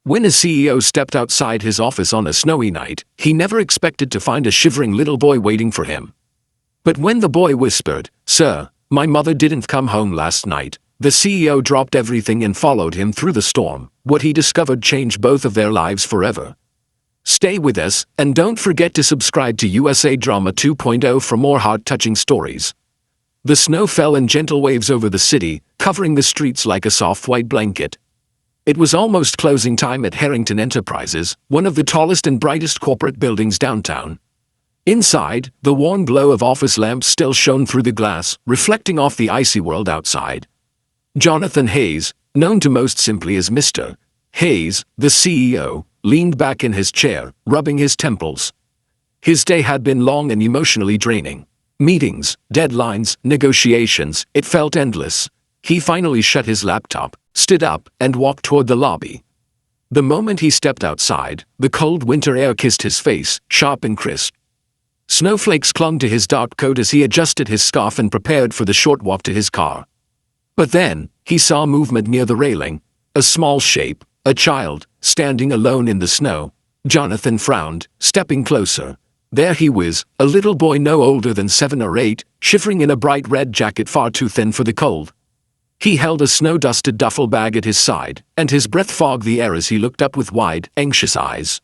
When a CEO stepped outside his office on a snowy night, he never expected to find a shivering little boy waiting for him. But when the boy whispered, "Sir, my mother didn't come home last night," the CEO dropped everything and followed him through the storm. What he discovered changed both of their lives forever. Stay with us, and don't forget to subscribe to USA Drama 2.0 for more heart-touching stories. The snow fell in gentle waves over the city, covering the streets like a soft white blanket. It was almost closing time at Harrington Enterprises, one of the tallest and brightest corporate buildings downtown. Inside, the warm glow of office lamps still shone through the glass, reflecting off the icy world outside. Jonathan Hayes, known to most simply as Mr. Hayes, the CEO, leaned back in his chair, rubbing his temples. His day had been long and emotionally draining. Meetings, deadlines, negotiations, it felt endless. He finally shut his laptop, stood up, and walked toward the lobby. The moment he stepped outside, the cold winter air kissed his face, sharp and crisp. Snowflakes clung to his dark coat as he adjusted his scarf and prepared for the short walk to his car. But then, he saw movement near the railing. A small shape, a child, standing alone in the snow. Jonathan frowned, stepping closer. There he was, a little boy no older than 7 or 8, shivering in a bright red jacket far too thin for the cold. He held a snow-dusted duffel bag at his side, and his breath fogged the air as he looked up with wide, anxious eyes.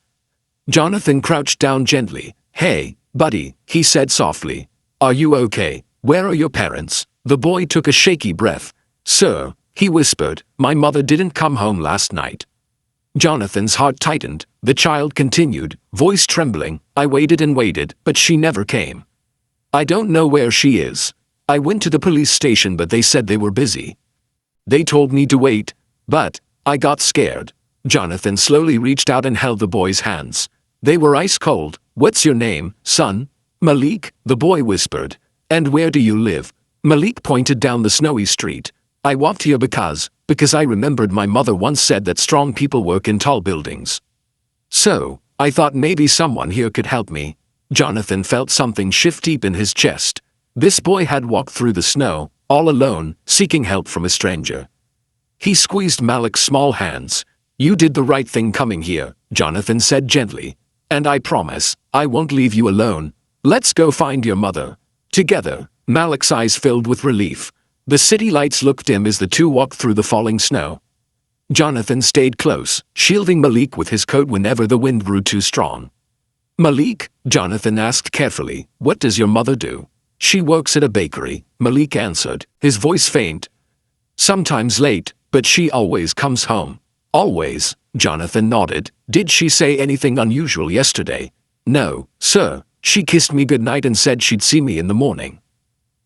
Jonathan crouched down gently. "Hey, buddy," he said softly. "Are you okay? Where are your parents?" The boy took a shaky breath. "Sir," he whispered, "my mother didn't come home last night." Jonathan's heart tightened. The child continued, voice trembling, "I waited and waited, but she never came. I don't know where she is. I went to the police station but they said they were busy. They told me to wait, but I got scared." Jonathan slowly reached out and held the boy's hands. They were ice cold. "What's your name, son?" "Malik," the boy whispered. "And where do you live?" Malik pointed down the snowy street. "I walked here because I remembered my mother once said that strong people work in tall buildings. So, I thought maybe someone here could help me." Jonathan felt something shift deep in his chest. This boy had walked through the snow, all alone, seeking help from a stranger. He squeezed Malik's small hands. "You did the right thing coming here," Jonathan said gently. "And I promise, I won't leave you alone. Let's go find your mother." Together, Malik's eyes filled with relief. The city lights looked dim as the two walked through the falling snow. Jonathan stayed close, shielding Malik with his coat whenever the wind grew too strong. "Malik," Jonathan asked carefully, "what does your mother do?" "She works at a bakery," Malik answered, his voice faint. "Sometimes late, but she always comes home." "Always," Jonathan nodded. "Did she say anything unusual yesterday?" "No, sir. She kissed me goodnight and said she'd see me in the morning."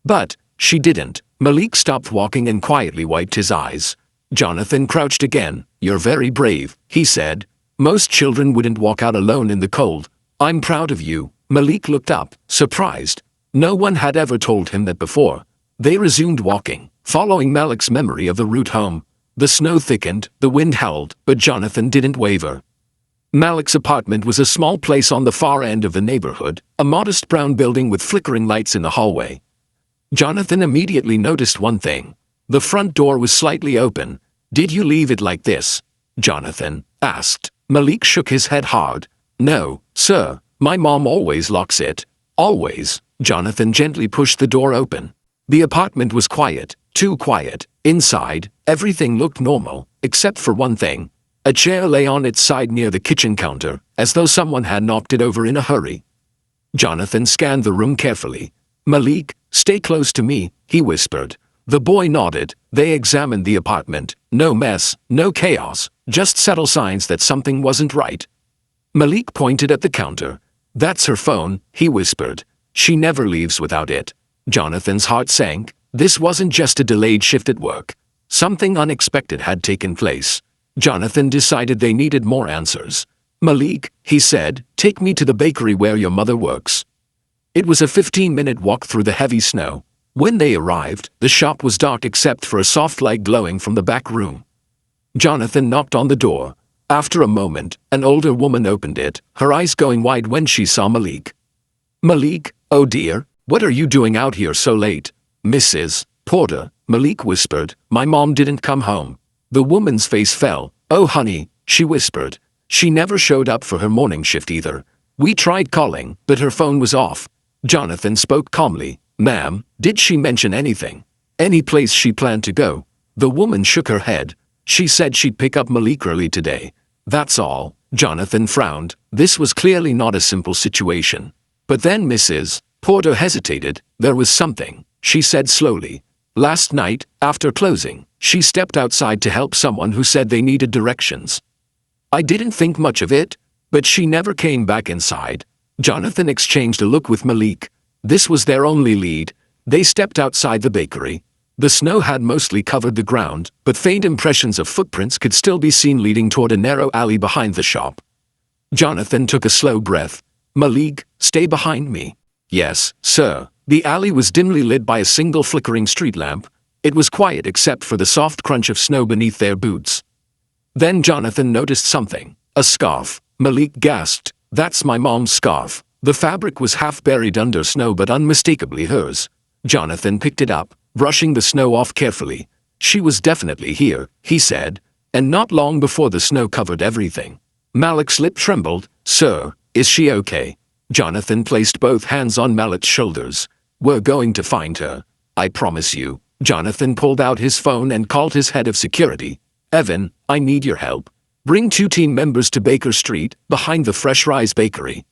"But she didn't." Malik stopped walking and quietly wiped his eyes. Jonathan crouched again. "You're very brave," he said. "Most children wouldn't walk out alone in the cold. I'm proud of you." Malik looked up, surprised. No one had ever told him that before. They resumed walking, following Malik's memory of the route home. The snow thickened, the wind howled, but Jonathan didn't waver. Malik's apartment was a small place on the far end of the neighborhood, a modest brown building with flickering lights in the hallway. Jonathan immediately noticed one thing. The front door was slightly open. "Did you leave it like this?" Jonathan asked. Malik shook his head hard. "No, sir. My mom always locks it." "Always?" Jonathan gently pushed the door open. The apartment was quiet, too quiet. Inside, everything looked normal, except for one thing. A chair lay on its side near the kitchen counter, as though someone had knocked it over in a hurry. Jonathan scanned the room carefully. "Malik, stay close to me," he whispered. The boy nodded. They examined the apartment. No mess, no chaos, just subtle signs that something wasn't right. Malik pointed at the counter. "That's her phone," he whispered. "She never leaves without it." Jonathan's heart sank. This wasn't just a delayed shift at work. Something unexpected had taken place. Jonathan decided they needed more answers. "Malik," he said, "take me to the bakery where your mother works." It was a 15-minute walk through the heavy snow. When they arrived, the shop was dark except for a soft light glowing from the back room. Jonathan knocked on the door. After a moment, an older woman opened it, her eyes going wide when she saw Malik. "Malik, oh dear, what are you doing out here so late?" "Mrs. Porter," Malik whispered, "my mom didn't come home." The woman's face fell. "Oh honey, she whispered. She never showed up for her morning shift either. We tried calling, but her phone was off. Jonathan spoke calmly. Ma'am, did she mention anything? Any place she planned to go? The woman shook her head. She said she'd pick up Malik early today. That's all. Jonathan frowned. This was clearly not a simple situation. But then Mrs. Porter hesitated. There was something, she said slowly. Last night, after closing, she stepped outside to help someone who said they needed directions. I didn't think much of it, but she never came back inside. Jonathan exchanged a look with Malik. This was their only lead. They stepped outside the bakery. The snow had mostly covered the ground, but faint impressions of footprints could still be seen leading toward a narrow alley behind the shop. Jonathan took a slow breath. Malik, stay behind me. Yes, sir. The alley was dimly lit by a single flickering street lamp. It was quiet except for the soft crunch of snow beneath their boots. Then Jonathan noticed something. A scarf. Malik gasped. That's my mom's scarf. The fabric was half buried under snow but unmistakably hers. Jonathan picked it up, brushing the snow off carefully. She was definitely here, he said, and not long before the snow covered everything. Malik's lip trembled. Sir, is she okay? Jonathan placed both hands on Malik's shoulders. We're going to find her. I promise you. Jonathan pulled out his phone and called his head of security. Evan, I need your help. Bring 2 team members to Baker Street, behind the Fresh Rise Bakery.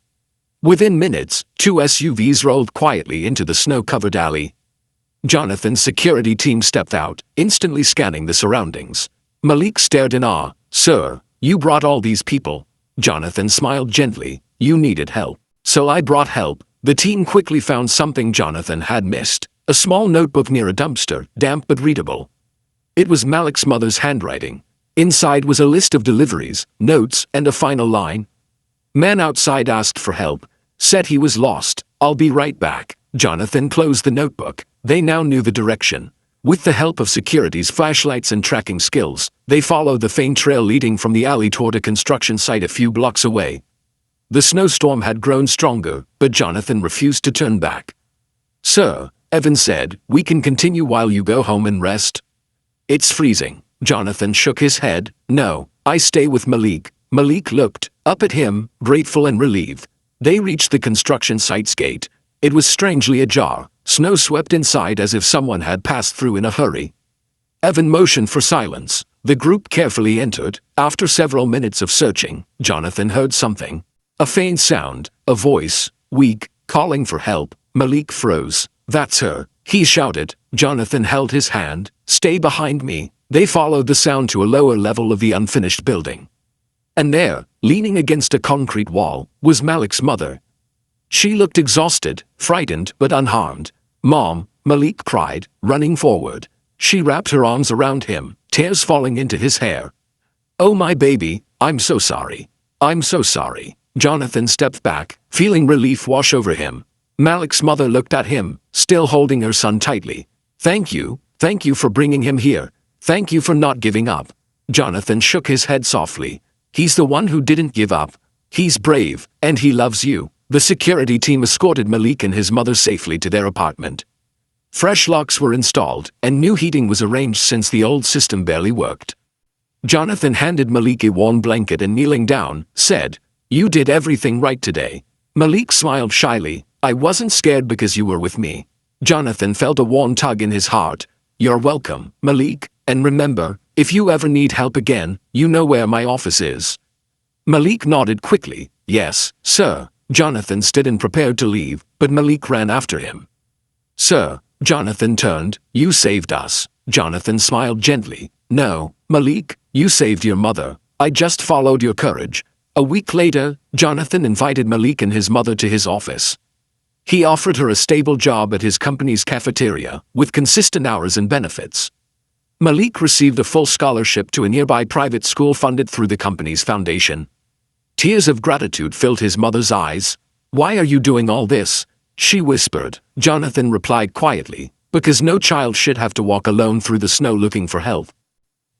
Within minutes, 2 SUVs rolled quietly into the snow-covered alley. Jonathan's security team stepped out, instantly scanning the surroundings. Malik stared in awe. Sir, you brought all these people. Jonathan smiled gently. You needed help. So I brought help. The team quickly found something Jonathan had missed. A small notebook near a dumpster, damp but readable. It was Malik's mother's handwriting. Inside was a list of deliveries, notes, and a final line. Man outside asked for help. Said he was lost. I'll be right back. Jonathan closed the notebook. They now knew the direction. With the help of security's flashlights and tracking skills, they followed the faint trail leading from the alley toward a construction site a few blocks away. The snowstorm had grown stronger, but Jonathan refused to turn back. Sir, Evan said, we can continue while you go home and rest. It's freezing. Jonathan shook his head. No, I stay with Malik. Malik looked up at him, grateful and relieved. They reached the construction site's gate. It was strangely ajar. Snow swept inside as if someone had passed through in a hurry. Evan motioned for silence. The group carefully entered. After several minutes of searching, Jonathan heard something. A faint sound, a voice, weak, calling for help. Malik froze. That's her, he shouted. Jonathan held his hand. Stay behind me. They followed the sound to a lower level of the unfinished building. And there, leaning against a concrete wall, was Malik's mother. She looked exhausted, frightened but unharmed. Mom, Malik cried, running forward. She wrapped her arms around him, tears falling into his hair. Oh my baby, I'm so sorry. I'm so sorry. Jonathan stepped back, feeling relief wash over him. Malik's mother looked at him, still holding her son tightly. Thank you for bringing him here. Thank you for not giving up. Jonathan shook his head softly. He's the one who didn't give up. He's brave, and he loves you. The security team escorted Malik and his mother safely to their apartment. Fresh locks were installed, and new heating was arranged since the old system barely worked. Jonathan handed Malik a warm blanket and kneeling down, said, You did everything right today. Malik smiled shyly. I wasn't scared because you were with me. Jonathan felt a warm tug in his heart. You're welcome, Malik, and remember, if you ever need help again, you know where my office is. Malik nodded quickly. Yes, sir. Jonathan stood and prepared to leave, but Malik ran after him. Sir, Jonathan turned. You saved us. Jonathan smiled gently. No, Malik, you saved your mother. I just followed your courage. A week later, Jonathan invited Malik and his mother to his office. He offered her a stable job at his company's cafeteria, with consistent hours and benefits. Malik received a full scholarship to a nearby private school funded through the company's foundation. Tears of gratitude filled his mother's eyes. Why are you doing all this? She whispered. Jonathan replied quietly, because no child should have to walk alone through the snow looking for help.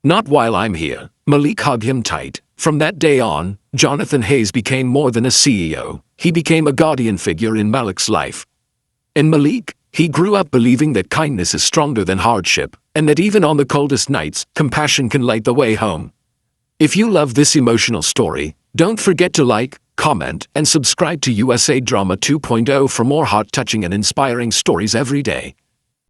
Not while I'm here. Malik hugged him tight. From that day on, Jonathan Hayes became more than a CEO. He became a guardian figure in Malik's life. In Malik, he grew up believing that kindness is stronger than hardship, and that even on the coldest nights, compassion can light the way home. If you love this emotional story, don't forget to like, comment, and subscribe to USA Drama 2.0 for more heart-touching and inspiring stories every day.